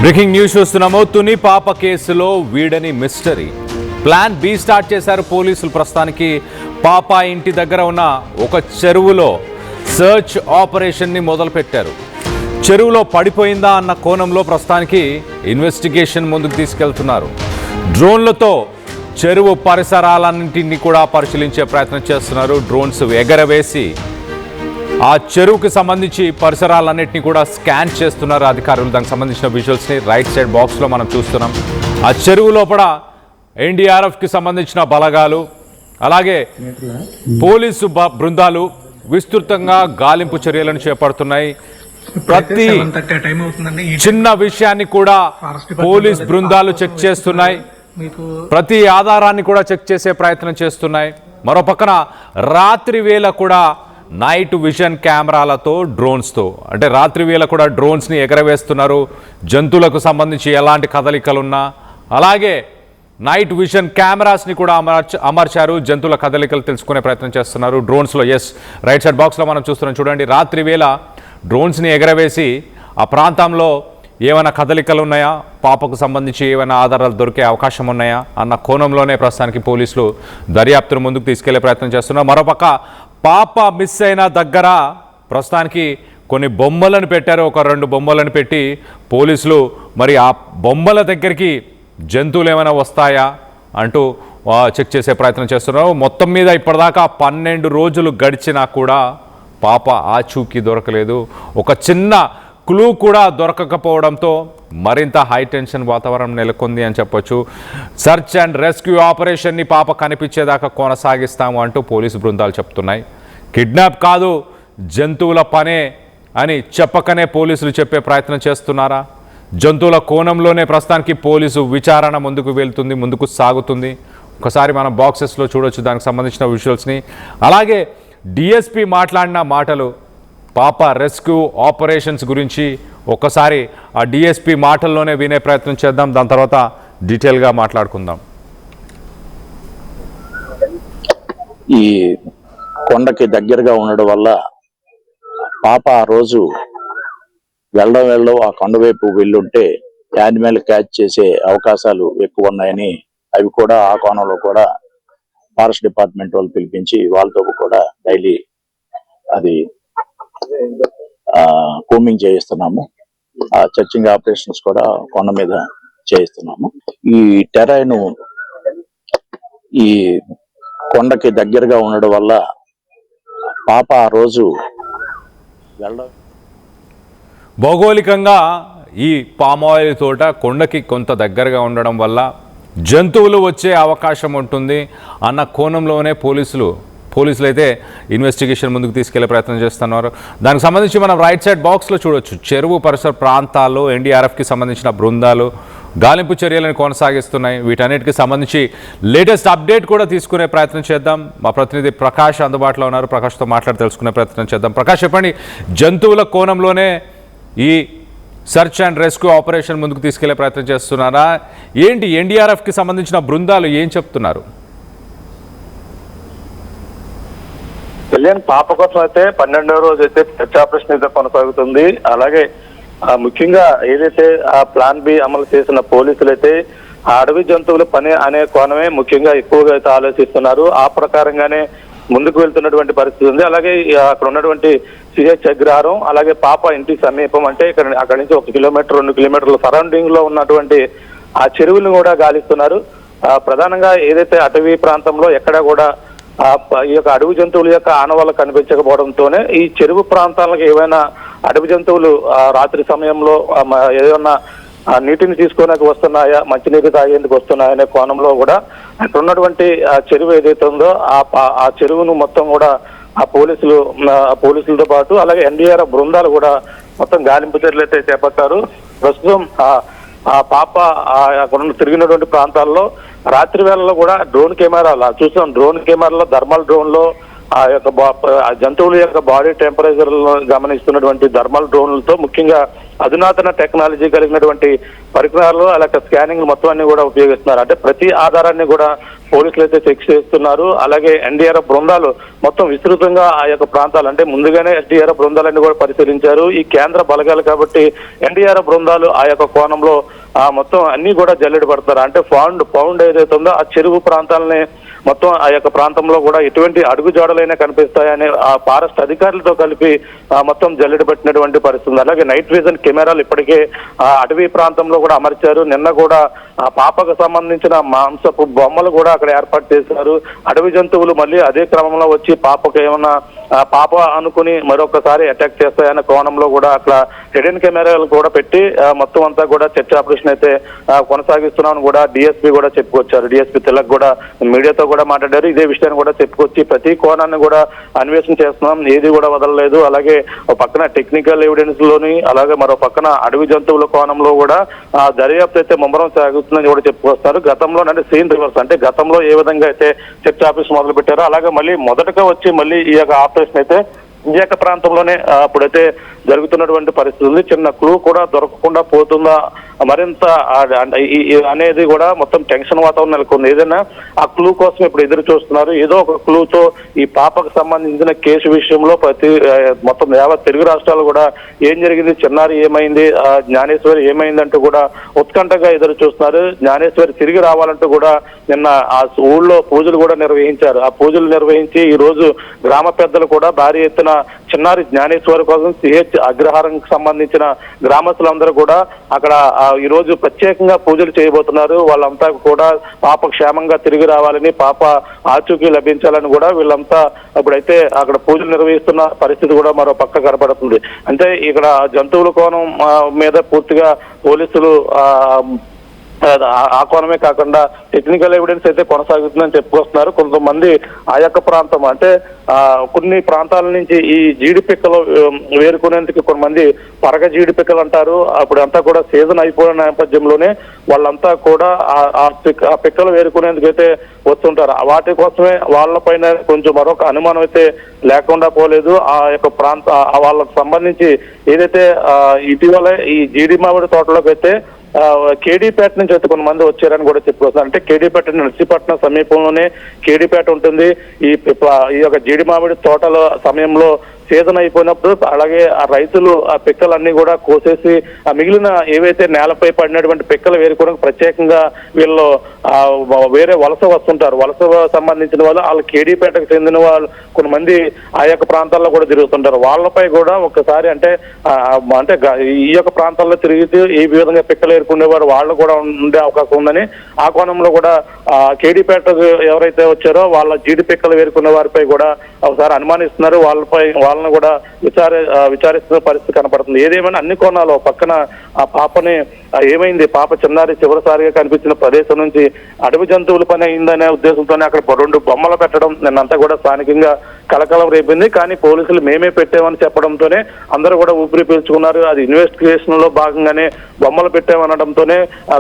Breaking news చూస్తున్నాము. తుని పాప కేసులో వీడని మిస్టరీ. ప్లాన్ బి స్టార్ట్ చేశారు పోలీసులు. ప్రస్తుతానికి పాప ఇంటి దగ్గర ఉన్న ఒక చెరువులో సర్చ్ ఆపరేషన్ని మొదలుపెట్టారు. చెరువులో పడిపోయిందా అన్న కోణంలో ప్రస్తుతానికి ఇన్వెస్టిగేషన్ ముందుకు తీసుకెళ్తున్నారు. డ్రోన్లతో చెరువు పరిసరాలన్నింటినీ కూడా పరిశీలించే ప్రయత్నం చేస్తున్నారు. డ్రోన్స్ ఎగరవేసి ఆ చెరువుకి సంబంధించి పరిసరాలన్నింటినీ కూడా స్కాన్ చేస్తున్నారు అధికారులు. దానికి సంబంధించిన విజువల్స్ని రైట్ సైడ్ బాక్స్లో మనం చూస్తున్నాం. ఆ చెరువు లోపల ఎన్డీఆర్ఎఫ్కి సంబంధించిన బలగాలు, అలాగే పోలీసు బృందాలు విస్తృతంగా గాలింపు చర్యలను చేపడుతున్నాయి. ప్రతి చిన్న విషయాన్ని కూడా పోలీస్ బృందాలు చెక్ చేస్తున్నాయి. ప్రతి ఆధారాన్ని కూడా చెక్ చేసే ప్రయత్నం చేస్తున్నాయి. మరో పక్కన రాత్రి వేళ కూడా నైట్ విజన్ కెమెరాలతో, డ్రోన్స్తో, అంటే రాత్రి వేళ కూడా డ్రోన్స్ని ఎగరవేస్తున్నారు. జంతువులకు సంబంధించి ఎలాంటి కదలికలున్నా, అలాగే నైట్ విజన్ కెమెరాస్ని కూడా అమర్చారు. జంతువుల కదలికలు తెలుసుకునే ప్రయత్నం చేస్తున్నారు డ్రోన్స్లో. ఎస్, రైట్ సైడ్ బాక్స్లో మనం చూస్తున్నాం. చూడండి, రాత్రి వేళ డ్రోన్స్ని ఎగరవేసి ఆ ప్రాంతంలో ఏమైనా కదలికలు ఉన్నాయా, పాపకు సంబంధించి ఏమైనా ఆధారాలు దొరికే అవకాశం ఉన్నాయా అన్న కోణంలోనే ప్రస్తుతానికి పోలీసులు దర్యాప్తును ముందుకు తీసుకెళ్లే ప్రయత్నం చేస్తున్నారు. మరోపక్క పాప మిస్ అయిన దగ్గర ప్రస్తుతానికి కొన్ని బొమ్మలను పెట్టారు. ఒక 2 బొమ్మలను పెట్టి పోలీసులు మరి ఆ బొమ్మల దగ్గరికి జంతువులు ఏమైనా వస్తాయా అంటూ చెక్ చేసే ప్రయత్నం చేస్తున్నారు. మొత్తం మీద ఇప్పటిదాకా 12 రోజులు గడిచినా కూడా పాప ఆచూకీ దొరకలేదు. ఒక చిన్న క్లూ కూడా దొరకకపోవడంతో మరింత హై టెన్షన్ వాతావరణం నెలకొంది అని చెప్పొచ్చు. సర్చ్ అండ్ రెస్క్యూ ఆపరేషన్ని పాప కనిపించేదాకా కొనసాగిస్తాము అంటూ పోలీసు బృందాలు చెప్తున్నాయి. కిడ్నాప్ కాదు, జంతువుల పనే అని చెప్పకనే పోలీసులు చెప్పే ప్రయత్నం చేస్తున్నారా? జంతువుల కోణంలోనే ప్రస్తుతానికి పోలీసు విచారణ ముందుకు సాగుతుంది. ఒకసారి మనం బాక్సెస్లో చూడొచ్చు దానికి సంబంధించిన విజువల్స్ని. అలాగే డిఎస్పీ మాట్లాడిన మాటలు, పాప రెస్క్యూ ఆపరేషన్స్ గురించి ఒకసారి ఆ డిఎస్పీ మాటల్లోనే వినే ప్రయత్నం చేద్దాం. దాని తర్వాత డీటెయిల్గా మాట్లాడుకుందాం. ఈ కొండకి దగ్గరగా ఉండడం వల్ల పాప ఆ రోజు వెళ్ళడం ఆ కొండ వైపు వెళ్ళుంటే యానిమల్ క్యాచ్ చేసే అవకాశాలు ఎక్కువ ఉన్నాయని, అవి కూడా ఆ కోణంలో కూడా ఫారెస్ట్ డిపార్ట్మెంట్ వాళ్ళు పిలిపించి వాళ్ళతో కూడా డైలీ అది కూమింగ్ చేయిస్తున్నాము. ఆ చర్చింగ్ ఆపరేషన్స్ కూడా కొండ మీద చేయిస్తున్నాము. ఈ టెరైన్ ఈ కొండకి దగ్గరగా ఉండడం వల్ల పాప ఆ రోజు వెళ్ళడం, భౌగోళికంగా ఈ పామాయిల్ తోట కొండకి కొంత దగ్గరగా ఉండడం వల్ల జంతువులు వచ్చే అవకాశం ఉంటుంది అన్న కోణంలోనే పోలీసులు అయితే ఇన్వెస్టిగేషన్ ముందుకు తీసుకెళ్లే ప్రయత్నం చేస్తున్నారు. దానికి సంబంధించి మనం రైట్ సైడ్ బాక్స్లో చూడొచ్చు. చెరువు పరిసర ప్రాంతాల్లో ఎన్డీఆర్ఎఫ్కి సంబంధించిన బృందాలు గాలింపు చర్యలను కొనసాగిస్తున్నాయి. వీటన్నిటికి సంబంధించి లేటెస్ట్ అప్డేట్ కూడా తీసుకునే ప్రయత్నం చేద్దాం. మా ప్రతినిధి ప్రకాష్ అందుబాటులో ఉన్నారు. ప్రకాష్తో మాట్లాడి తెలుసుకునే ప్రయత్నం చేద్దాం. ప్రకాష్, చెప్పండి, జంతువుల కోణంలోనే ఈ సర్చ్ అండ్ రెస్క్యూ ఆపరేషన్ ముందుకు తీసుకెళ్లే ప్రయత్నం చేస్తున్నారా? ఏంటి ఎన్డీఆర్ఎఫ్కి సంబంధించిన బృందాలు ఏం చెప్తున్నారు? కళ్యాణ్, పాప కోసం అయితే 12వ రోజు అయితే సెర్చ్ ఆపరేషన్ అయితే కొనసాగుతుంది. అలాగే ముఖ్యంగా ఏదైతే ఆ ప్లాన్ బి అమలు చేసిన పోలీసులు అయితే ఆ అడవి జంతువుల పని అనే కోణమే ముఖ్యంగా ఎక్కువగా అయితే ఆలోచిస్తున్నారు. ఆ ప్రకారంగానే ముందుకు వెళ్తున్నటువంటి పరిస్థితి ఉంది. అలాగే అక్కడ ఉన్నటువంటి సిహెచ్ అగ్రహారం, అలాగే పాప ఇంటి సమీపం, అంటే అక్కడి నుంచి 1 కిలోమీటర్ 2 కిలోమీటర్ల సరౌండింగ్ లో ఉన్నటువంటి ఆ చెరువులను కూడా గాలిస్తున్నారు. ప్రధానంగా ఏదైతే అటవీ ప్రాంతంలో ఎక్కడా కూడా ఈ యొక్క అడవి జంతువుల యొక్క ఆనవాళ్ళు కనిపించకపోవడంతోనే ఈ చెరువు ప్రాంతాలకు ఏవైనా అడవి జంతువులు రాత్రి సమయంలో ఏదైనా నీటిని తీసుకోవడానికి వస్తున్నాయా, మంచినీరు తాగేందుకు వస్తున్నాయా అనే కోణంలో కూడా అక్కడ ఉన్నటువంటి చెరువు ఏదైతే ఉందో ఆ చెరువును మొత్తం కూడా ఆ పోలీసులతో పాటు అలాగే ఎన్డీఆర్ఎఫ్ బృందాలు కూడా మొత్తం గాలింపు చర్యలు అయితే చేపట్టారు. ప్రస్తుతం ఆ పాప అక్కడ తిరిగినటువంటి ప్రాంతాల్లో రాత్రి వేళల్లో కూడా డ్రోన్ కెమెరాలు చూసాం. డ్రోన్ కెమెరాలో, థర్మల్ డ్రోన్ లో ఆ యొక్క జంతువుల యొక్క బాడీ టెంపరేచర్ గమనిస్తున్నటువంటి థర్మల్ డ్రోన్లతో ముఖ్యంగా అధునాతన టెక్నాలజీ కలిగినటువంటి పరికరాలు అలాగే స్కానింగ్ మొత్తం అన్ని కూడా ఉపయోగిస్తున్నారు. అంటే ప్రతి ఆధారాన్ని కూడా పోలీసులు అయితే చెక్ చేస్తున్నారు. అలాగే ఎన్డీఆర్ఎఫ్ బృందాలు మొత్తం విస్తృతంగా ఆ యొక్క ప్రాంతాలు అంటే ముందుగానే ఎన్డీఆర్ఎఫ్ బృందాలన్నీ కూడా పరిశీలించారు. ఈ కేంద్ర బలగాలు కాబట్టి ఎన్డీఆర్ఎఫ్ బృందాలు ఆ యొక్క కోణంలో మొత్తం అన్ని కూడా జల్లెడ పడతారు. అంటే పౌండ్ ఏదైతే ఉందో ఆ చెరువు ప్రాంతాలని మొత్తం ఆ యొక్క ప్రాంతంలో కూడా ఎటువంటి అడుగుజాడలైనా కనిపిస్తాయని ఆ ఫారెస్ట్ అధికారులతో కలిపి మొత్తం జల్లెడ పెట్టినటువంటి పరిస్థితి. అలాగే నైట్ విజన్ కెమెరాలు ఇప్పటికే అటవీ ప్రాంతంలో కూడా అమర్చారు. నిన్న కూడా ఆ పాపకు సంబంధించిన మాంసపు బొమ్మలు కూడా అక్కడ ఏర్పాటు చేశారు. అడవి జంతువులు మళ్ళీ అదే క్రమంలో వచ్చి పాపకు ఏమన్నా పాప అనుకుని మరొకసారి అటాక్ చేస్తాయన్న కోణంలో కూడా అక్కడ హిడెన్ కెమెరాలు కూడా పెట్టి మొత్తం అంతా కూడా చర్చ ఆపరేషన్ అయితే కొనసాగిస్తున్నామని కూడా డిఎస్పీ కూడా చెప్పుకొచ్చారు. డిఎస్పీ తిలక్ కూడా మీడియాతో కూడా మాట్లాడారు. ఇదే విషయాన్ని కూడా చెప్పుకొచ్చి ప్రతి కోణాన్ని కూడా అన్వేషణ చేస్తున్నాం, ఏది కూడా వదలలేదు. అలాగే పక్కన టెక్నికల్ ఎవిడెన్స్ లోని అలాగే మరో పక్కన అడవి జంతువుల కోణంలో కూడా దర్యాప్తు అయితే ముమ్మరం సాగుతుందని కూడా చెప్పుకొస్తారు. గతంలో అంటే సీన్ రివర్స్ అంటే గతంలో ఏ విధంగా అయితే చర్చ ఆఫీస్ మొదలు పెట్టారో అలాగే మళ్ళీ మొదటగా వచ్చి మళ్ళీ ఈ యొక్క ఆపరేషన్ అయితే విజయక ప్రాంతంలోనే అప్పుడైతే జరుగుతున్నటువంటి పరిస్థితి ఉంది. చిన్న క్లూ కూడా దొరకకుండా పోతుందా మరింత అనేది కూడా మొత్తం టెన్షన్ వాతావరణం నెలకొంది. ఏదైనా ఆ క్లూ కోసం ఇప్పుడు ఎదురు చూస్తున్నారు. ఏదో ఒక క్లూతో ఈ పాపకు సంబంధించిన కేసు విషయంలో మొత్తం యావత్ తెలుగు రాష్ట్రాలు కూడా ఏం జరిగింది, చిన్నారి ఏమైంది, జ్ఞానేశ్వరి ఏమైందంటూ కూడా ఉత్కంఠగా ఎదురు చూస్తున్నారు. జ్ఞానేశ్వరి తిరిగి రావాలంటూ కూడా నిన్న ఆ ఊళ్ళో పూజలు కూడా నిర్వహించారు. ఆ పూజలు నిర్వహించి ఈ రోజు గ్రామ పెద్దలు కూడా భారీ ఎత్తున చిన్నారి జ్ఞానేశ్వరి కోసం సిహెచ్ అగ్రహారంకి సంబంధించిన గ్రామస్తులందరూ కూడా అక్కడ ఈ రోజు ప్రత్యేకంగా పూజలు చేయబోతున్నారు. వాళ్ళంతా కూడా పాప క్షేమంగా తిరిగి రావాలని, పాప ఆచూకీ లభించాలని కూడా వీళ్ళంతా ఇప్పుడైతే అక్కడ పూజలు నిర్వహిస్తున్న పరిస్థితి కూడా మరో పక్క కనపడుతుంది. అంటే ఇక్కడ జంతువుల కోణం మీద పూర్తిగా పోలీసులు ఆ కోణమే కాకుండా టెక్నికల్ ఎవిడెన్స్ అయితే కొనసాగుతుందని చెప్పుకొస్తున్నారు. కొంతమంది ఆ యొక్క ప్రాంతం అంటే కొన్ని ప్రాంతాల నుంచి ఈ జీడి పిక్కలు వేరుకునేందుకు కొంతమంది పరగ జీడి పిక్కలు అంటారు. అప్పుడు అంతా కూడా సీజన్ అయిపోయిన నేపథ్యంలోనే వాళ్ళంతా కూడా ఆ పిక్కలు వేరుకునేందుకు అయితే వస్తుంటారు. వాటి కోసమే వాళ్ళపైన కొంచెం మరొక అనుమానం అయితే లేకుండా పోలేదు. ఆ యొక్క వాళ్ళకు సంబంధించి ఏదైతే ఇటీవల ఈ జీడి మామిడి తోటలోకి అయితే కేడీపేట నుంచి అయితే కొంతమంది వచ్చారని కూడా చెప్పుకొస్తారు. అంటే కేడీపేట నర్సీపట్నం సమీపంలోనే కేడీపేట ఉంటుంది. ఈ యొక్క జీడి మామిడి తోటల సమయంలో సీజన్ అయిపోయినప్పుడు అలాగే ఆ రైతులు ఆ పిక్కలన్నీ కూడా కోసేసి ఆ మిగిలిన ఏవైతే నేలపై పడినటువంటి పిక్కలు వేరుకోవడానికి ప్రత్యేకంగా వీళ్ళు వేరే వలస వస్తుంటారు. వలస సంబంధించిన వాళ్ళు కేడీపేటకు చెందిన వాళ్ళు కొంతమంది ఆ యొక్క ప్రాంతాల్లో కూడా తిరుగుతుంటారు. వాళ్ళపై కూడా ఒక్కసారి అంటే ఈ యొక్క ప్రాంతాల్లో తిరిగితే ఈ విధంగా పిక్కలు ఏరుకునేవారు వాళ్ళు కూడా ఉండే అవకాశం ఉందని ఆ కోణంలో కూడా కేడీపేటకు ఎవరైతే వచ్చారో వాళ్ళ జీడి పిక్కలు వేరుకునే వారిపై కూడా ఒకసారి అనుమానిస్తున్నారు. వాళ్ళని కూడా విచారిస్తున్న పరిస్థితి కనపడుతుంది. ఏదేమైనా అన్ని కోణాలు పక్కన ఆ పాపని ఏమైంది, పాప చిన్నారి చివరిసారిగా కనిపించిన ప్రదేశం నుంచి అడవి జంతువుల పని అయిందనే ఉద్దేశంతోనే అక్కడ 2 బొమ్మలు పెట్టడం నిన్నంతా కూడా స్థానికంగా కలకలం రేపింది. కానీ పోలీసులు మేమే పెట్టామని చెప్పడంతోనే అందరూ కూడా ఊపిరి పీల్చుకున్నారు. అది ఇన్వెస్టిగేషన్ లో భాగంగానే బొమ్మలు పెట్టామనడంతోనే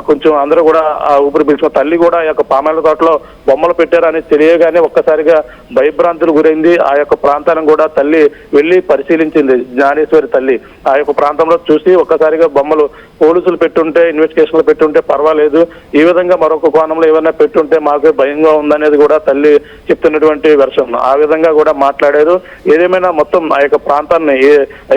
కొంచెం అందరూ కూడా ఊపిరి పీల్చుకున్నారు. తల్లి కూడా ఆ యొక్క పామాయిల తోటలో బొమ్మలు పెట్టారని తెలియగానే ఒక్కసారిగా భయభ్రాంతులు గురైంది. ఆ యొక్క ప్రాంతాలను కూడా తల్లి వెళ్లి పరిశీలించింది. జ్ఞానేశ్వరి తల్లి ఆ యొక్క ప్రాంతంలో చూసి ఒక్కసారిగా బొమ్మలు పోలీసులు పెట్టుంటే ఇన్వెస్టిగేషన్ లో పెట్టుంటే పర్వాలేదు, ఈ విధంగా మరొక కోణంలో ఏమైనా పెట్టుంటే మాకే భయంగా ఉందనేది కూడా తల్లి చెప్తున్నటువంటి వెర్షన్. ఆ విధంగా కూడా మాట్లాడారు. ఏదేమైనా మొత్తం ఆ యొక్క ప్రాంతాన్ని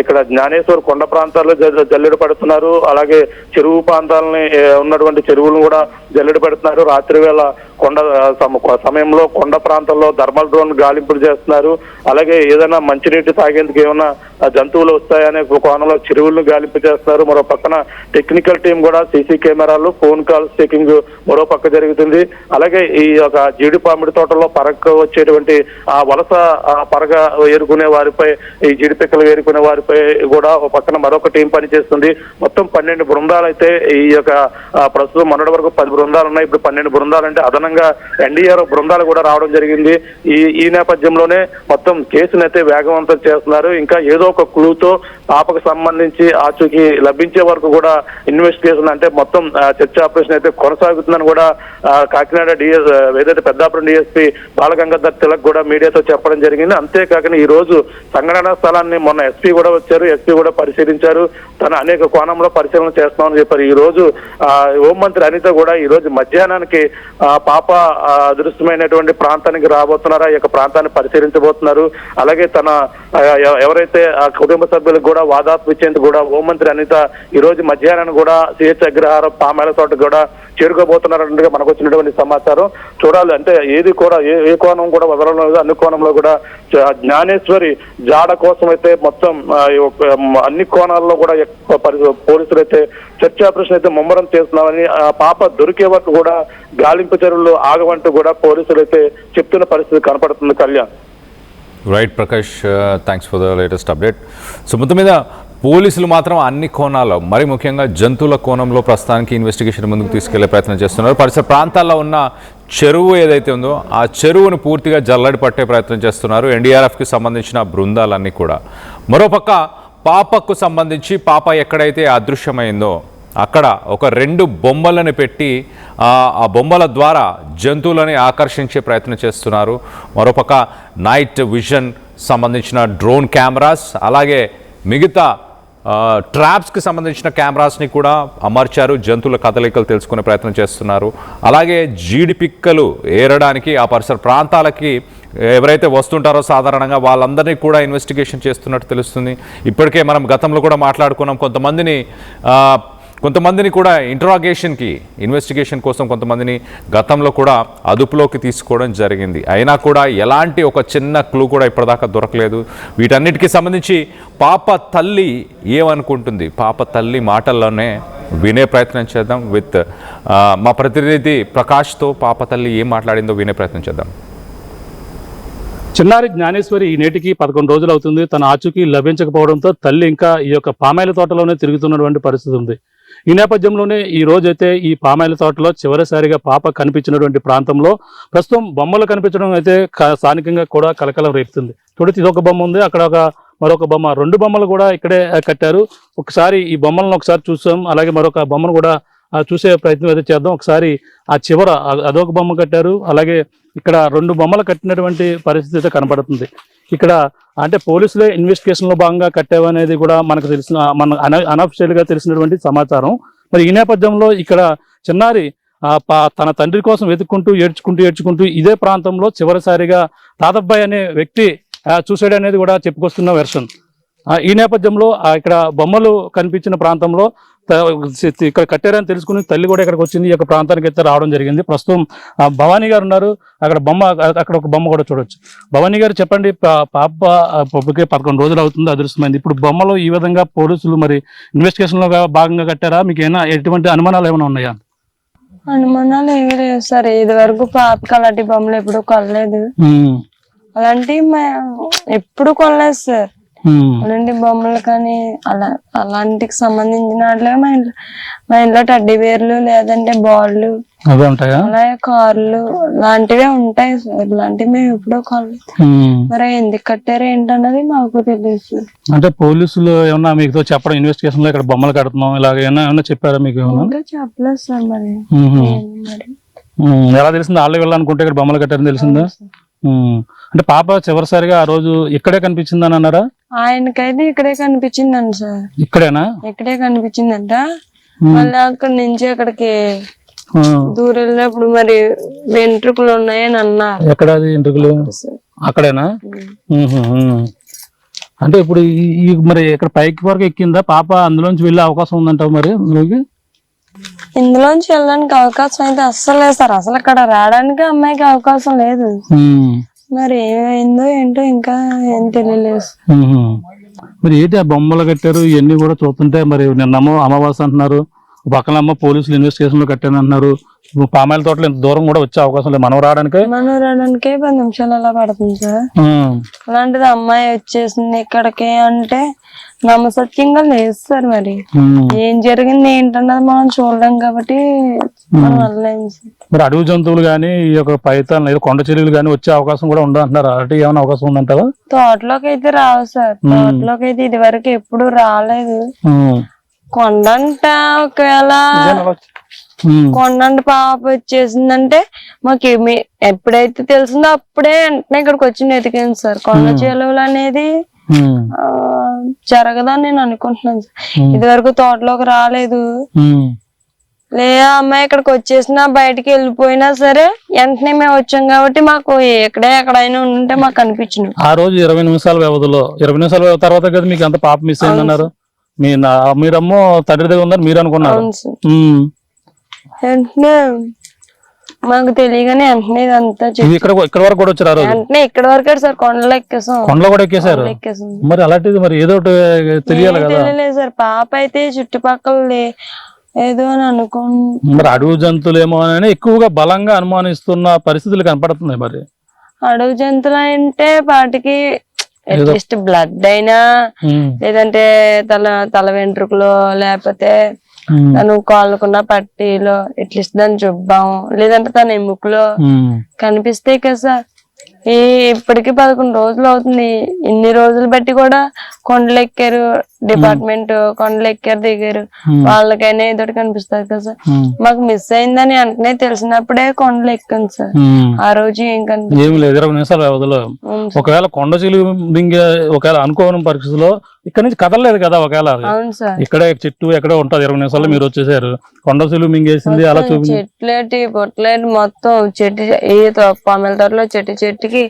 ఇక్కడ జ్ఞానేశ్వర్ కొండ ప్రాంతాల్లో జల్లెడ పడుతున్నారు. అలాగే చెరువు ప్రాంతాలని ఉన్నటువంటి చెరువులను కూడా జల్లెడ పెడుతున్నారు. రాత్రి వేళ కొండ సమయంలో కొండ ప్రాంతాల్లో థర్మల్ డ్రోన్ గాలింపులు చేస్తున్నారు. అలాగే ఏదైనా మంచినీటి తాగేందుకు ఏమైనా జంతువులు వస్తాయనే కోణంలో చెరువులను గాలింపు చేస్తున్నారు. మరో పక్కన టెక్నికల్ టీం కూడా సీసీ కెమెరాలు, ఫోన్ కాల్స్ చెకింగ్ మరో పక్క జరుగుతుంది. అలాగే ఈ యొక్క జీడి పామిడి తోటలో పరగ వచ్చేటువంటి ఆ వలస పరగ ఏరుకునే వారిపై, ఈ జీడి పిక్కలు ఏరుకునే వారిపై కూడా ఒక పక్కన మరొక టీం పనిచేస్తుంది. మొత్తం 12 బృందాలు అయితే ఈ యొక్క ప్రస్తుతం మొన్నటి వరకు 10 బృందాలు ఉన్నాయి. ఇప్పుడు 12 బృందాలు అంటే అదనంగా ఎన్డీఆర్ఎఫ్ బృందాలు కూడా రావడం జరిగింది. ఈ నేపథ్యంలోనే మొత్తం కేసును అయితే వేగవంతం చేస్తున్నారు. ఇంకా ఏదో ఒక క్లూతో పాపకు సంబంధించి ఆచూకీ లభించే వరకు కూడా ఇన్వెస్టిగేషన్ అంటే మొత్తం చర్చ ఆపరేషన్ అయితే కొనసాగుతుందని కూడా కాకినాడ ఏదైతే పెద్దాపురం డిఎస్పీ బాలగంగాధర్ తిలక్ కూడా మీడియాతో చెప్పడం జరిగింది. జరిగింది. అంతేకాకుండా ఈ రోజు సంఘటనా స్థలాన్ని మొన్న ఎస్పీ కూడా వచ్చారు, ఎస్పీ కూడా పరిశీలించారు, తన అనేక కోణంలో పరిశీలన చేస్తామని చెప్పారు. ఈ రోజు హోంమంత్రి అనిత కూడా ఈ రోజు మధ్యాహ్నానికి పాప అదృష్టమైనటువంటి ప్రాంతానికి రాబోతున్నారా, ఈ యొక్క ప్రాంతాన్ని పరిశీలించబోతున్నారు. అలాగే తన ఎవరైతే ఆ కుటుంబ సభ్యులకు కూడా వాదాపు ఇచ్చేందుకు కూడా హోంమంత్రి అనిత ఈ రోజు మధ్యాహ్నాన్ని కూడా సిహెచ్ అగ్రహారం పామాయిల తోట కూడా చేరుకోబోతున్నారన్నట్టుగా మనకు వచ్చినటువంటి సమాచారం. చూడాలి, అంటే ఏది కూడా ఏ కోణం కూడా వదలడం లేదు, అన్ని కోణంలో కూడా జ్ఞానేశ్వరి జాడ కోసం అయితే మొత్తం అన్ని కోణాల్లో కూడా పోలీసులు అయితే సెర్చ్ ఆపరేషన్ అయితే ముమ్మరం చేస్తున్నామని, ఆ పాప దొరికే వరకు కూడా గాలింపు చర్యలు ఆగవంటూ కూడా పోలీసులు అయితే చెప్తున్న పరిస్థితి కనపడుతుంది. Kalyan. Right Prakash, thanks for the latest update. So మొత్తం మీద పోలీసులు మాత్రం అన్ని కోణాల్లో, మరి ముఖ్యంగా జంతువుల కోణంలో ప్రస్తుతానికి ఇన్వెస్టిగేషన్ ముందుకు తీసుకెళ్లే ప్రయత్నం చేస్తున్నారు. పరిసర ప్రాంతాల్లో ఉన్న చెరువు ఏదైతే ఉందో ఆ చెరువును పూర్తిగా జల్లడి పట్టే ప్రయత్నం చేస్తున్నారు ఎన్డీఆర్ఎఫ్కి సంబంధించిన బృందాలన్నీ కూడా. మరోపక్క పాపకు సంబంధించి పాప ఎక్కడైతే అదృశ్యమైందో అక్కడ ఒక 2 బొమ్మలను పెట్టి ఆ బొమ్మల ద్వారా జంతువులని ఆకర్షించే ప్రయత్నం చేస్తున్నారు. మరోపక్క నైట్ విజన్ సంబంధించిన డ్రోన్ కెమెరాస్, అలాగే మిగతా ట్రాప్స్కి సంబంధించిన కెమెరాస్ని కూడా అమర్చారు. జంతువుల కదలికలు తెలుసుకునే ప్రయత్నం చేస్తున్నారు. అలాగే జీడి పిక్కలు ఏరడానికి ఆ పరిసర ప్రాంతాలకి ఎవరైతే వస్తుంటారో సాధారణంగా వాళ్ళందరినీ కూడా ఇన్వెస్టిగేషన్ చేస్తున్నట్టు తెలుస్తుంది. ఇప్పటికే మనం గతంలో కూడా మాట్లాడుకున్నాం, కొంతమందిని కూడా ఇన్వెస్టిగేషన్ కోసం కొంతమందిని గతంలో కూడా అదుపులోకి తీసుకోవడం జరిగింది. అయినా కూడా ఎలాంటి ఒక చిన్న క్లూ కూడా ఇప్పటిదాకా దొరకలేదు. వీటన్నిటికీ సంబంధించి పాప తల్లి ఏమనుకుంటుంది, పాప తల్లి మాటల్లోనే వినే ప్రయత్నం చేద్దాం. విత్ మా ప్రతినిధి ప్రకాష్తో పాప తల్లి ఏం మాట్లాడిందో వినే ప్రయత్నం చేద్దాం. చిన్నారి జ్ఞానేశ్వరి ఈ నేటికి 11 రోజులు అవుతుంది. తన ఆచూకీ లభించకపోవడంతో తల్లి ఇంకా ఈ యొక్క పామాయిల తోటలోనే తిరుగుతున్నటువంటి పరిస్థితి ఉంది. ఈ నేపథ్యంలోనే ఈ రోజైతే ఈ పామాయిల తోటలో చివరిసారిగా పాప కనిపించినటువంటి ప్రాంతంలో ప్రస్తుతం బొమ్మలు కనిపించడం అయితే స్థానికంగా కూడా కలకలం రేపుతుంది. చూడండి, ఇదొక బొమ్మ ఉంది, అక్కడ మరొక బొమ్మ, 2 బొమ్మలు కూడా ఇక్కడే కట్టారు. ఒకసారి ఈ బొమ్మలను ఒకసారి చూసాం, అలాగే మరొక బొమ్మను కూడా చూసే ప్రయత్నం అయితే చేద్దాం. ఒకసారి ఆ చివర అదొక బొమ్మ కట్టారు, అలాగే ఇక్కడ 2 బొమ్మలు కట్టినటువంటి పరిస్థితి అయితే కనపడుతుంది. ఇక్కడ అంటే పోలీసులే ఇన్వెస్టిగేషన్ లో భాగంగా కట్టావనేది కూడా మనకు అన్అఫిషియల్ గా తెలిసినటువంటి సమాచారం. మరి ఈ నేపథ్యంలో ఇక్కడ చిన్నారి తన తండ్రి కోసం వెతుక్కుంటూ ఏడ్చుకుంటూ ఇదే ప్రాంతంలో చివరిసారిగా తాతబ్బాయి అనే వ్యక్తి చూసాడు అనేది కూడా చెప్పుకొస్తున్న వెర్షన్. ఈ నేపథ్యంలో ఇక్కడ బొమ్మలు కనిపించిన ప్రాంతంలో ఇక్కడ కట్టారని తెలుసుకుని తల్లి కూడా ఇక్కడికి వచ్చింది, ఈ యొక్క ప్రాంతానికి అయితే రావడం జరిగింది. ప్రస్తుతం భవానీ గారు ఉన్నారు, అక్కడ ఒక బొమ్మ కూడా చూడొచ్చు. భవానీ గారు చెప్పండి, పాప 11 రోజులు అవుతుంది అదృశ్యమైంది. ఇప్పుడు బొమ్మలు ఈ విధంగా పోలీసులు మరి ఇన్వెస్టిగేషన్ లో భాగంగా కట్టారా? మీకు ఏమైనా ఎటువంటి అనుమానాలు ఏమైనా ఉన్నాయా? అనుమానాలు ఏమీ లేవు సార్, ఇది వరకు పాపకి అలాంటి బొమ్మలు ఎప్పుడు కొనలేదు, అలాంటివి ఎప్పుడు కొనలేదు సార్. అలాంటి బొమ్మలు కానీ అలాంటికి సంబంధించిన మా ఇంట్లో టడ్డీ బేర్లు లేదంటే బాళ్ళు అలాగే కార్లు లాంటివే ఉంటాయి సార్. ఇలాంటివి మేము ఎప్పుడూ కొనలేదు. మరి ఎందుకు కట్టారు ఏంటన్నది మాకు తెలియదు. అంటే పోలీసులు ఏమన్నా మీకు చెప్పడం ఇన్వెస్టిగేషన్ లో ఇక్కడ బొమ్మలు కడుతున్నాం ఇలాగ ఏమన్నా చెప్పారా మీకు? చెప్పలేదు సార్. మరి ఎలా తెలిసింది? వాళ్ళే వెళ్ళాలనుకుంటే ఇక్కడ బొమ్మలు కట్టారని తెలిసిందా? అంటే పాప చివరిసారిగా ఆ రోజు ఇక్కడే కనిపించిందని అన్నారా? ఆయనకైతే ఇక్కడే కనిపించిందండి సార్. ఇక్కడేనా? ఇక్కడే కనిపించిందంట. మళ్ళీ అక్కడి నుంచి అక్కడికి దూరం వెళ్ళినప్పుడు మరి వెంట్రుకలు ఉన్నాయని అన్నారు. ఎక్కడ వెంట్రుకలు? అక్కడేనా? అంటే ఇప్పుడు మరి ఇక్కడ పైకి వరకు ఎక్కిందా పాప? అందులోంచి వెళ్ళే అవకాశం ఉందంటావు మరి? ఇందులోంచి వెళ్ళడానికి అవకాశం అయితే అస్సలు లేదు సార్. అసలు అక్కడ రావడానికి అమ్మాయికి అవకాశం లేదు. మరి ఏమైందో ఏంటో ఇంకా ఏం తెలియలేదు. మరి ఏంటి ఆ బొమ్మలు కట్టారు ఇవన్నీ కూడా చూస్తుంటే, మరి నిన్నమో అమావాస్య అంటున్నారు, పక్కనమ్మ పోలీసులు ఇన్వెస్టిగేషన్ లో కట్టాను అంటున్నారు. పామాయిల తోటలో ఇంత దూరం కూడా వచ్చే అవకాశం లేదు. మనం రావడానికే 10 నిమిషాలు అలా పడుతుంది సార్. అలాంటిది అమ్మాయి వచ్చేసింది ఇక్కడికి అంటే నమ్మసత్యంగా లేదు సార్. మరి ఏం జరిగింది ఏంటన్నది మనం చూడలేం కాబట్టి మనం వెళ్ళలేము సార్. మరి అడవి జంతువులు గానీ ఈ యొక్క పైతాన్ కొండ చెరువులు గానీ వచ్చే అవకాశం కూడా ఉండదు అంటున్నారు. అటు ఏమైనా అవకాశం ఉందంటారా? తోటలోకి అయితే రావు సార్. తోటలోకి అయితే ఇది వరకు ఎప్పుడు రాలేదు. కొండంట ఒకవేళ కొండంటి పాప వచ్చేసిందంటే మాకు ఎప్పుడైతే తెలిసిందో అప్పుడే వెంటనే ఇక్కడికి వచ్చి ఎతికాను సార్. కొండ చెలువలు అనేది జరగదని నేను అనుకుంటున్నాను సార్. ఇది వరకు తోటలోకి రాలేదు. లేదా అమ్మాయి ఇక్కడికి వచ్చేసినా బయటికి వెళ్ళిపోయినా సరే వెంటనే మేము వచ్చాం కాబట్టి మాకు ఎక్కడైనా ఉంటే మాకు కనిపించింది. ఆ రోజు 20 నిమిషాల వ్యవధిలో 20 నిమిషాల వ్యవధి తర్వాత కదా మీకు అంత పాప మిస్ అయిందన్నారు. మీరమ్మో తండ్రి దగ్గర ఉందని మీరు అనుకున్నారు. వెంటనే మాకు తెలియగానే వెంటనే ఇదంతా ఇక్కడ వరకు కూడా వచ్చారు. వెంటనే ఇక్కడ వరకే సార్ కొండలు ఎక్కేసాం. కొండలో కూడా ఎక్కేసారు. మరి అలాంటిది మరి ఏదో తెలియాలి కదా. తెలియలేదు సార్. పాప అయితే చుట్టుపక్కల ఏదో అని మరి అడవి జంతువులు ఏమో అని ఎక్కువగా బలంగా అనుమానిస్తున్న పరిస్థితులు కనపడుతున్నాయి. మరి అడవి జంతువులు అంటే వాటికి అట్లీస్ట్ బ్లడ్ అయినా లేదంటే తల వెంట్రుకలో లేకపోతే తను కాళ్ళకున్న పట్టీలో అట్లీస్ట్ దాని జుబ్బాం లేదంటే తన ఎముకలో కనిపిస్తాయి కదా సార్. ఇప్పటికి 11 రోజులు అవుతుంది. ఇన్ని రోజులు బట్టి కూడా కొండలు ఎక్కారు, డిపార్ట్మెంట్ కొండలు ఎక్కారు దిగారు, వాళ్ళకైనా ఏదో కనిపిస్తుంది కదా సార్. మాకు మిస్ అయిందని వెంటనే తెలిసినప్పుడే కొండలు ఎక్కాను సార్. ఆ రోజు ఏం కనిపిస్తుంది ఏమి లేదు. 20 నిమిషాల వ్యవధిలో ఒకవేళ కొండ చిలువ మింగే ఒకవేళ అనుకోని పరిస్థితిలో ఇక్కడ నుంచి కదలలేదు కదా. ఒకవేళ ఇక్కడే చెట్టు ఎక్కడో ఉంటది. 20 నిమిషాల్లో మీరు వచ్చేసారు. కొండ చిలువ మింగేసింది అలా చూపించి చెట్లేటి పొట్లేటి మొత్తం చెట్టు పామెల తోటలో చెట్టుకి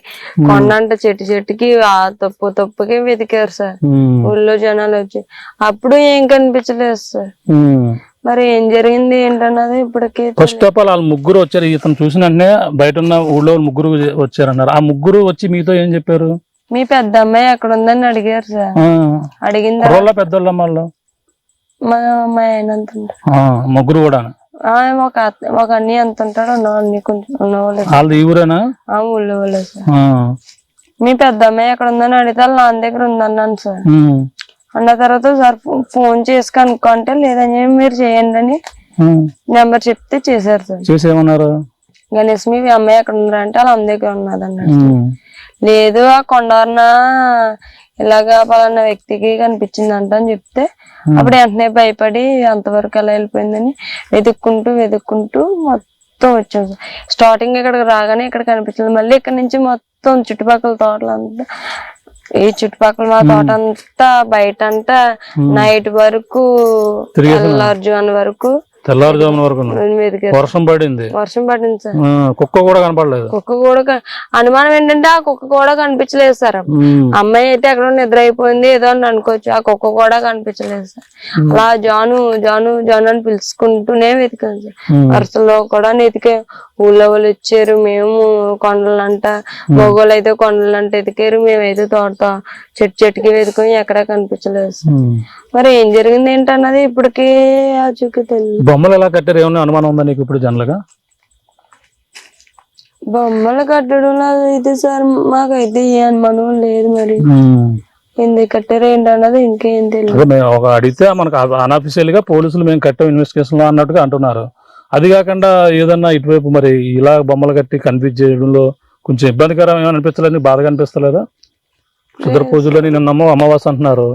కొండ అంటే చెట్టుకి ఆ తప్పుకి వెతికారు సార్. ఊళ్ళో జనాలు వచ్చి అప్పుడు ఏం కనిపించలేదు సార్. మరి ఏం జరిగింది ఏంటన్నది ఇప్పటికి ఫస్ట్ ఆఫ్ ఆల్ వాళ్ళు ముగ్గురు వచ్చారు. ఇతను చూసిన వెంటనే బయట ఉన్న ఊళ్ళో ముగ్గురు వచ్చారన్నారు. ఆ ముగ్గురు వచ్చి మీతో ఏం చెప్పారు? మీ పెద్ద అమ్మాయి ఎక్కడ ఉందని అడిగారు సార్. అడిగింది పెద్దోళ్ళ వాళ్ళు మా అమ్మాయి అయినంత ముగ్గురు కూడా ఒక అన్ని ఎంత ఉంటాడు అన్ని కొంచెం వాళ్ళది ఈ ఊరేనా? ఊళ్ళో వాళ్ళే సార్. మీ పెద్ద అమ్మాయి ఎక్కడ ఉందని అడిగితే నా దగ్గర ఉందన్నాను సార్. అన్న తర్వాత సార్ ఫోన్ చేసి కనుక్కుంటే లేదని మీరు చేయండి అని నెంబర్ చెప్తే చేశారు సార్. చేసేమన్నారు? గణేష్ మీ అమ్మాయి ఎక్కడ ఉన్నారంటే వాళ్ళ అమ్మ దగ్గర ఉన్నది అన్నాడు. లేదు ఆ కొండవరన ఇలాగా పలానా వ్యక్తికి కనిపించిందంట అని చెప్తే అప్పుడు వెంటనే భయపడి అంతవరకు ఎలా వెళ్ళిపోయిందని వెతుక్కుంటూ మొత్తం వచ్చాం సార్. స్టార్టింగ్ ఇక్కడికి రాగానే ఇక్కడ కనిపించింది. మళ్ళీ ఇక్కడ నుంచి మొత్తం చుట్టుపక్కల తోటలంతా ఈ చుట్టుపక్కల మా తోట అంతా బయట అంతా నైట్ వరకు తెల్లారుజామున వరకు తెల్లారుజామున వరకు వర్షం పడింది సార్. కుక్క కూడా కనపడలేదు. కుక్క కూడా అనుమానం ఏంటంటే ఆ కుక్క కూడా కనిపించలేదు సార్. అమ్మాయి అయితే ఎక్కడ నిద్ర అయిపోయింది ఏదో అని అనుకోవచ్చు. ఆ కుక్క కూడా కనిపించలేదు సార్. అలా జాను అని పిలుచుకుంటూనే వెతికాను సార్. వరుసలో కూడా వెతికా. ఊళ్ళో వాళ్ళు వచ్చారు. మేము కొండలంట మగోళ్ళు అయితే కొండలంట ఎతికారు. మేమైతే తోట చెట్టుకి వెతుకుని ఎక్కడా కనిపించలేదు సార్. మరి ఏం జరిగింది ఏంటన్నది ఇప్పటికీ ఆచూకీ తెలియదు. బొమ్మలు ఎలా కట్టారు? ఏమన్నా అనుమానం ఉందా నీకు ఇప్పుడు జనరల్గా? బొమ్మలు కట్టడంలో అయితే సార్ మాకైతే ఏ అనుమానం లేదు. మరి ఎందుకు కట్టారు ఏంటన్నది ఇంకేం తెలియదు. ఒక అడిగితే మనకు అన్అఫీషియల్ గా పోలీసులు మేము కట్టాం ఇన్వెస్టిగేషన్ లో అన్నట్టుగా అంటున్నారు. అది కాకుండా ఏదన్నా ఇటువైపు మరి ఇలా బొమ్మలు కట్టి కనిపించడంలో కొంచెం ఇబ్బందికరం ఏమైనా అనిపించలేదు? బాధగా అనిపిస్తలేదా? శుద్ర పూజలో నిన్నమ్మో అమావాస అంటున్నారు,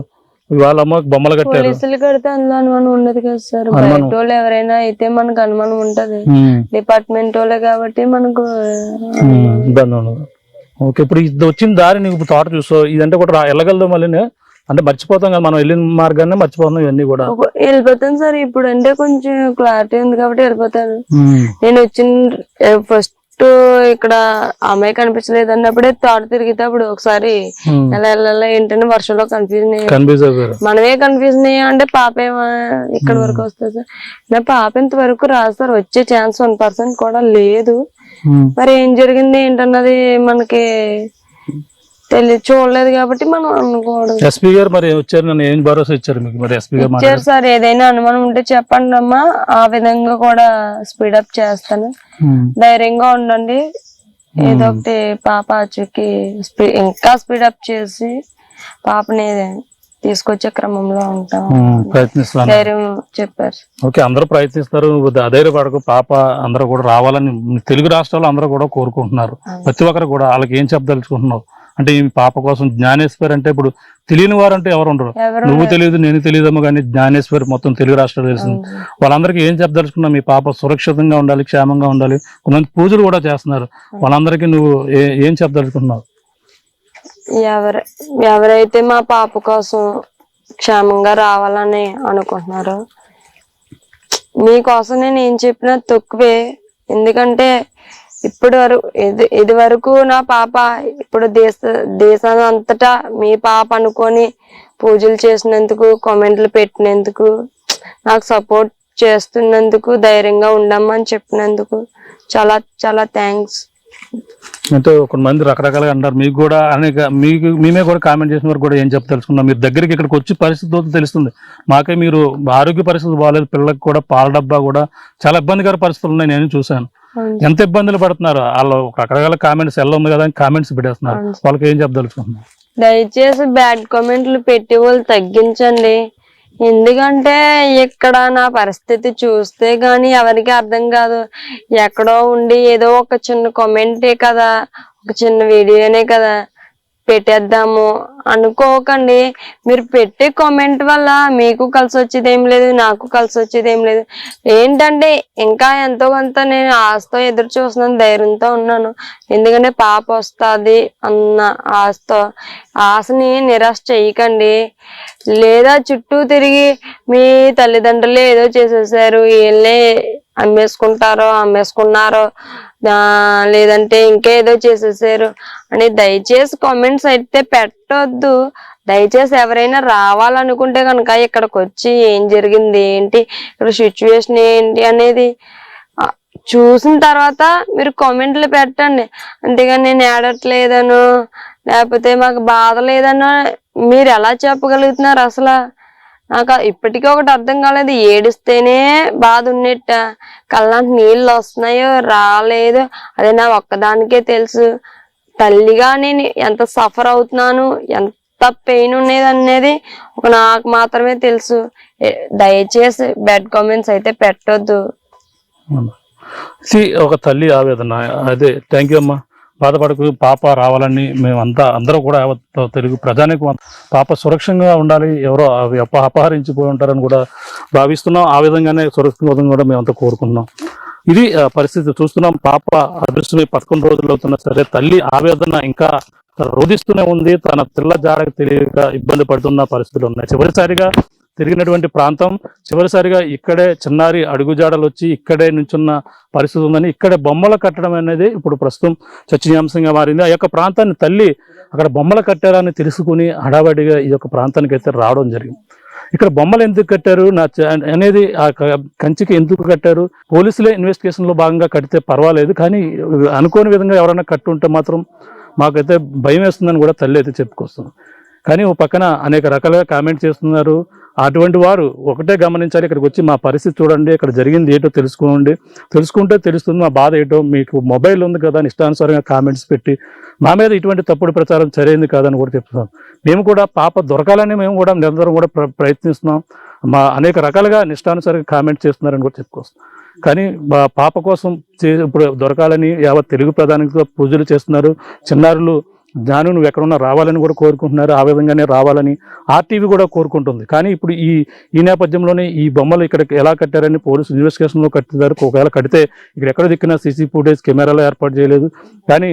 వాళ్ళ అమ్మ బొమ్మలు కట్టారు. పోలీసులు కడితే అందులో అనుమానం ఉండదు కదా సార్. బయట వాళ్ళు ఎవరైనా అయితే మనకు అనుమానం ఉంటది. డిపార్ట్మెంట్ వాళ్ళే కాబట్టి మనకు ఇబ్బంది ఉండదు. ఓకే, ఇప్పుడు ఇది వచ్చిన దారి నీకు తోట చూసో ఇదంటే కూడా వెళ్ళగలదు మళ్ళీ అంటే మర్చిపోతాం కదా మనం వెళ్ళిన మార్గాన్ని మర్చిపోతాం. ఇవన్నీ కూడా వెళ్ళిపోతాను సార్. ఇప్పుడు అంటే కొంచెం క్లారిటీ ఉంది కాబట్టి వెళ్ళిపోతాను. నేను వచ్చిన ఫస్ట్ ఇక్కడ అమ్మాయి కనిపించలేదు అన్నప్పుడే తోట తిరిగితే అప్పుడు ఒకసారి ఎలా వెళ్ళాలా ఏంటంటే వర్షంలో కన్ఫ్యూజ్ అయ్యారు. మనమే కన్ఫ్యూజన్ అయ్యా అంటే పాప ఏమో ఇక్కడ వరకు వస్తుంది సార్. నా పాప ఇంత వరకు రాదు సార్. వచ్చే ఛాన్స్ 1% కూడా లేదు. మరి ఏం జరిగింది ఏంటన్నది మనకి చూడలేదు కాబట్టి మనం అనుకోవడం. ఎస్పీ గారు మరి వచ్చారు, నన్ను ఏం భరోసా ఇచ్చారు మీకు? మరి ఎస్పీ గారు ఇచ్చారు సార్. ఏదైనా అనుమానం ఉంటే చెప్పండి అమ్మా, ఆ విధంగా కూడా స్పీడప్ చేస్తాను. ధైర్యంగా ఉండండి. ఏదో ఒకటి పాప ఆచూకి ఇంకా స్పీడప్ చేసి పాపని తీసుకొచ్చే క్రమంలో ఉంటాం ప్రయత్నిస్తాను ధైర్యం చెప్పారు. ఓకే, అందరూ ప్రయత్నిస్తారు. అధైర్యపడకు. పాప అందరూ కూడా రావాలని తెలుగు రాష్ట్రాల్లో అందరూ కూడా కోరుకుంటున్నారు. ప్రతి ఒక్కరు కూడా వాళ్ళకి ఏం చెప్పదలుచుకుంటున్నావు? అంటే ఈ పాప కోసం జ్ఞానేశ్వర్ అంటే ఇప్పుడు తెలియని వారు అంటే ఎవరు ఉండరు. ఎవరు నువ్వు తెలియదు, నేను తెలియదేమో, కానీ జ్ఞానేశ్వర్ మొత్తం తెలుగు రాష్ట్రాలు తెలిసింది. వాళ్ళందరికీ ఏం చెప్పదలుచుకున్నా, మీ పాప సురక్షితంగా ఉండాలి, క్షేమంగా ఉండాలి. కొంతమంది పూజలు కూడా చేస్తున్నారు. వాళ్ళందరికీ నువ్వు ఏం చెప్పదలుచుకుంటున్నావు? ఎవరైతే మా పాప కోసం క్షేమంగా రావాలని అనుకుంటున్నారో, మీకోసం నేను ఏం చెప్పినా తక్కువే. ఎందుకంటే ఇది వరకు నా పాప, ఇప్పుడు దేశాన్ని అంతటా మీ పాప అనుకొని పూజలు చేసినందుకు, కామెంట్లు పెట్టినందుకు, నాకు సపోర్ట్ చేస్తున్నందుకు, ధైర్యంగా ఉండమని చెప్పినందుకు చాలా చాలా థ్యాంక్స్. అంటే కొంతమంది రకరకాలుగా అంటారు. మీకు కూడా మేమే కూడా కామెంట్ చేసిన వారు కూడా ఏం తెలుసుకున్నాం. మీరు దగ్గరికి ఇక్కడికి వచ్చి పరిస్థితి తెలుస్తుంది. మాకే మీరు ఆరోగ్య పరిస్థితి బాగాలేదు, పిల్లలకు కూడా పాల డబ్బా కూడా చాలా ఇబ్బందికర పరిస్థితులు ఉన్నాయి, నేను చూశాను. ఎంత ఇబ్బందులు పడుతున్నారు వాళ్ళు. రకరకాల కామెంట్స్ ఎలా ఉంది కదా అని కామెంట్స్ పెట్టేస్తున్నారు. వాళ్ళకి ఏం చెప్పదలుచుకుంటున్నారు? దయచేసి బ్యాడ్ కామెంట్లు పెట్టి వాళ్ళు తగ్గించండి. ఎందుకంటే ఇక్కడ నా పరిస్థితి చూస్తే గాని ఎవరికి అర్థం కాదు. ఎక్కడో ఉండి ఏదో ఒక చిన్న కామెంటే కదా, ఒక చిన్న వీడియోనే కదా పెట్టేద్దాము అనుకోకండి. మీరు పెట్టే కామెంట్ వల్ల మీకు కలిసి వచ్చేది ఏం లేదు, నాకు కలిసి వచ్చేది ఏం లేదు. ఏంటంటే ఇంకా ఎంతో కొంత నేను ఆశతో ఎదురు చూస్తున్నాను, ధైర్యంతో ఉన్నాను. ఎందుకంటే పాప వస్తుంది అన్న ఆశని నిరాశ చేయకండి. లేదా చుట్టూ తిరిగి మీ తల్లిదండ్రులే ఏదో చేసేసారు, వీళ్ళే అమ్మేసుకున్నారో లేదంటే ఇంకేదో చేసేసారు అని దయచేసి కామెంట్స్ అయితే పెట్టొద్దు. దయచేసి ఎవరైనా రావాలనుకుంటే కనుక ఇక్కడికి వచ్చి ఏం జరిగింది ఏంటి, ఇక్కడ సిచ్యువేషన్ ఏంటి అనేది చూసిన తర్వాత మీరు కామెంట్లు పెట్టండి. అంతేగాని నేను ఏడట్లేదను, లేకపోతే మాకు బాధ లేదనో మీరు ఎలా చెప్పగలుగుతున్నారు? అసలు నాకు ఇప్పటికీ ఒకటి అర్థం కాలేదు. ఏడిస్తేనే బాధ ఉన్నట్ట, కళ్ళంటి నీళ్ళు వస్తున్నాయో రాలేదు అదే నా ఒక్కదానికే తెలుసు. తల్లిగా నేను ఎంత సఫర్ అవుతున్నాను, ఎంత పెయిన్ ఉండేది అనేది నాకు మాత్రమే తెలుసు. దయచేసి బ్యాడ్ కామెంట్స్ అయితే పెట్టొద్దు. ఒక తల్లి ఆవేదన. అదే థ్యాంక్ యూ అమ్మా. బాధపడకు, పాప రావాలని అందరూ కూడా తెలుగు ప్రజానికి పాప సురక్షంగా ఉండాలి, ఎవరో అపహరించిపోయి ఉంటారని కూడా భావిస్తున్నాం. ఆ విధంగానే సురక్షితంగా కూడా మేమంతా కోరుకుంటున్నాం. ఇది పరిస్థితి చూస్తున్నాం. పాప అదృష్టమై 11 రోజులు అవుతున్నా సరే తల్లి ఆవేదన ఇంకా రోధిస్తూనే ఉంది. తన పిల్ల జాడకు తెలియక ఇబ్బంది పడుతున్న పరిస్థితులు ఉన్నాయి. చివరిసారిగా తిరిగినటువంటి ప్రాంతం, చివరిసారిగా ఇక్కడే చిన్నారి అడుగుజాడలు వచ్చి ఇక్కడే నుంచున్న పరిస్థితి ఉందని, ఇక్కడే బొమ్మలు కట్టడం అనేది ఇప్పుడు ప్రస్తుతం చర్చనీయాంశంగా మారింది. ఆ యొక్క ప్రాంతాన్ని తల్లి అక్కడ బొమ్మలు కట్టారని తెలుసుకుని హడావడిగా ఈ యొక్క ప్రాంతానికి అయితే రావడం జరిగింది. ఇక్కడ బొమ్మలు ఎందుకు కట్టారు అనేది, ఆ కంచికి ఎందుకు కట్టారు, పోలీసులే ఇన్వెస్టిగేషన్ లో భాగంగా కడితే పర్వాలేదు, కానీ అనుకోని విధంగా ఎవరైనా కట్టుంటే మాత్రం మాకైతే భయం వేస్తుందని కూడా తల్లి అయితే చెప్పుకొస్తుంది. కానీ ఓ పక్కన అనేక రకాలుగా కామెంట్ చేస్తున్నారు. అటువంటి వారు ఒకటే గమనించాలి, ఇక్కడికి వచ్చి మా పరిస్థితి చూడండి, ఇక్కడ జరిగింది ఏంటో తెలుసుకుంటే తెలుస్తుంది మా బాధ ఏంటో. మీకు మొబైల్ ఉంది కదా అని ఇష్టానుసారంగా కామెంట్స్ పెట్టి మా మీద ఇటువంటి తప్పుడు ప్రచారం సరైంది కాదని కూడా చెప్తున్నాం. మేము కూడా పాప దొరకాలని మేము కూడా నిరంతరం కూడా ప్రయత్నిస్తున్నాం. మా అనేక రకాలుగా ఇష్టానుసారంగా కామెంట్ చేస్తున్నారని కూడా చెప్పుకొస్తాం. కానీ పాప కోసం ఇప్పుడు దొరకాలని యావత్ తెలుగు ప్రధానిగా పూజలు చేస్తున్నారు. చిన్నారులు జ్ఞాను నువ్వు ఎక్కడున్నా రావాలని కూడా కోరుకుంటున్నారు. ఆ విధంగానే రావాలని ఆర్టీవీ కూడా కోరుకుంటుంది. కానీ ఇప్పుడు ఈ నేపథ్యంలోనే ఈ బొమ్మలు ఇక్కడ ఎలా కట్టారని పోలీసు ఇన్వెస్టిగేషన్లో కట్టారు. ఒకవేళ కడితే ఇక్కడ ఎక్కడ దిక్కిన సీసీ ఫుటేజ్ కెమెరాలో ఏర్పాటు చేయలేదు. కానీ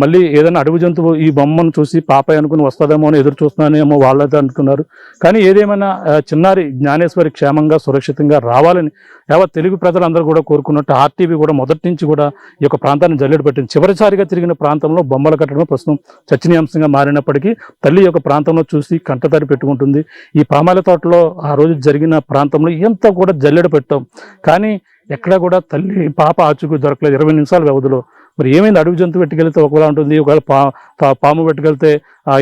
మళ్ళీ ఏదైనా అడవి జంతువు ఈ బొమ్మను చూసి పాప అనుకుని వస్తుందేమో అని ఎదురు చూస్తున్నానేమో వాళ్ళైతే అంటున్నారు. కానీ ఏదేమైనా చిన్నారి జ్ఞానేశ్వరి క్షేమంగా సురక్షితంగా రావాలని యావత్ తెలుగు ప్రజలందరూ కూడా కోరుకున్నట్టు ఆర్టీవీ కూడా మొదటి నుంచి కూడా ఈ యొక్క ప్రాంతాన్ని జల్లెడ పెట్టింది. చివరిసారిగా తిరిగిన ప్రాంతంలో బొమ్మలు కట్టడం ప్రస్తుతం చర్చనీయాంశంగా మారినప్పటికీ తల్లి యొక్క ప్రాంతంలో చూసి కంటతడి పెట్టుకుంటుంది. ఈ పామాల తోటలో ఆ రోజు జరిగిన ప్రాంతంలో ఎంత కూడా జల్లెడ పెట్టాం, కానీ ఎక్కడ కూడా తల్లి పాప ఆచూకీ దొరకలేదు. 20 నిమిషాల వ్యవధిలో మరి ఏమైంది? అడవి జంతువు పెట్టుకెళ్తే ఒకలా ఉంటుంది, ఒకవేళ పాము పెట్టుకెళ్తే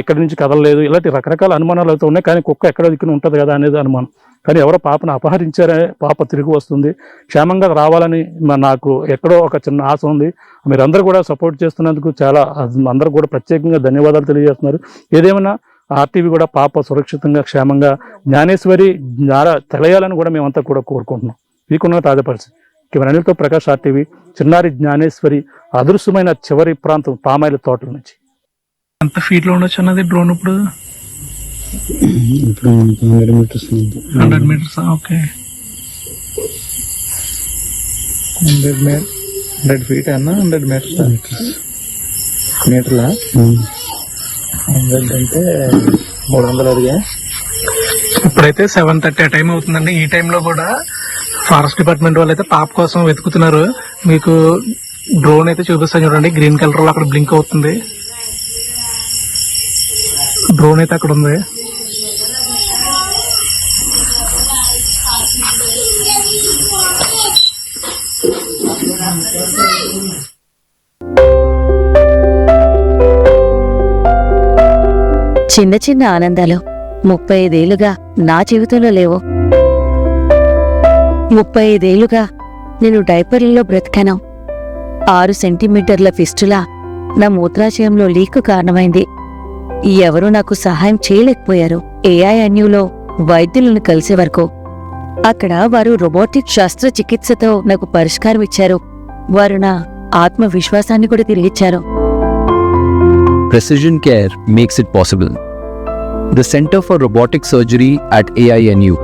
ఇక్కడి నుంచి కదలలేదు. ఇలాంటి రకరకాల అనుమానాలు అయితే ఉన్నాయి. కానీ కుక్క ఎక్కడ దిక్కున ఉంటుంది కదా అనేది అనుమానం. కానీ ఎవరో పాపను అపహరించారే, పాప తిరిగి వస్తుంది, క్షేమంగా రావాలని నాకు ఎక్కడో ఒక చిన్న ఆశ ఉంది. మీరందరూ కూడా సపోర్ట్ చేస్తున్నందుకు చాలా అందరూ కూడా ప్రత్యేకంగా ధన్యవాదాలు తెలియజేస్తున్నారు. ఏదేమైనా ఆర్టీవీ కూడా పాప సురక్షితంగా క్షేమంగా జ్ఞానేశ్వరి తెలియాలని కూడా మేమంతా కూడా కోరుకుంటున్నాం. మీకున్న తాజా పరిస్థితి అనిల్తో ప్రకాష్, ఆర్టీవీ. చిన్నారి జ్ఞానేశ్వరి అదృశ్యమైన చివరి ప్రాంతం పామాయిల తోటల నుంచి. ఎంత ఫీట్ లో ఉండొచ్చు అన్నది డ్రోన్ ఇప్పుడు? ఇప్పుడు 100 మీటర్స్ ఉంది. 100 మీటర్స్. ఓకే, 100 ఫీట్ అన్న 100 మీటర్స్ మీటర్లా? 100 అంటే 300 అడిగా. ఇప్పుడైతే 7:30 టైం అవుతుందండి. ఈ టైంలో కూడా ఫారెస్ట్ డిపార్ట్మెంట్ వాళ్ళు అయితే పాప కోసం వెతుకుతున్నారు. మీకు డ్రోన్ అయితే చూపిస్తాను చూడండి, గ్రీన్ కలర్ లో అక్కడ బ్లింక్ అవుతుంది. డ్రోన్ అయితే అక్కడ ఉంది. చిన్న చిన్న ఆనందాలు 35 ఏళ్లుగా నా జీవితంలో లేవు. 35 ఏళ్లుగా నేను డైపర్లలో బ్రతికాను. 6 సెంటీమీటర్ల ఫిస్టులా నా మూత్రాశయంలో లీకు కారణమైంది. ఎవరూ నాకు సహాయం చేయలేకపోయారు. AINUలో వైద్యులను కలిసే వరకు. అక్కడ వారు రోబోటిక్ శస్త్రచికిత్సతో నాకు పరిష్కారం ఇచ్చారు. వారు నా ఆత్మవిశ్వాసాన్ని కూడా తిరిగిచ్చారు. Precision Care makes it possible. The Center for Robotic Surgery at AINU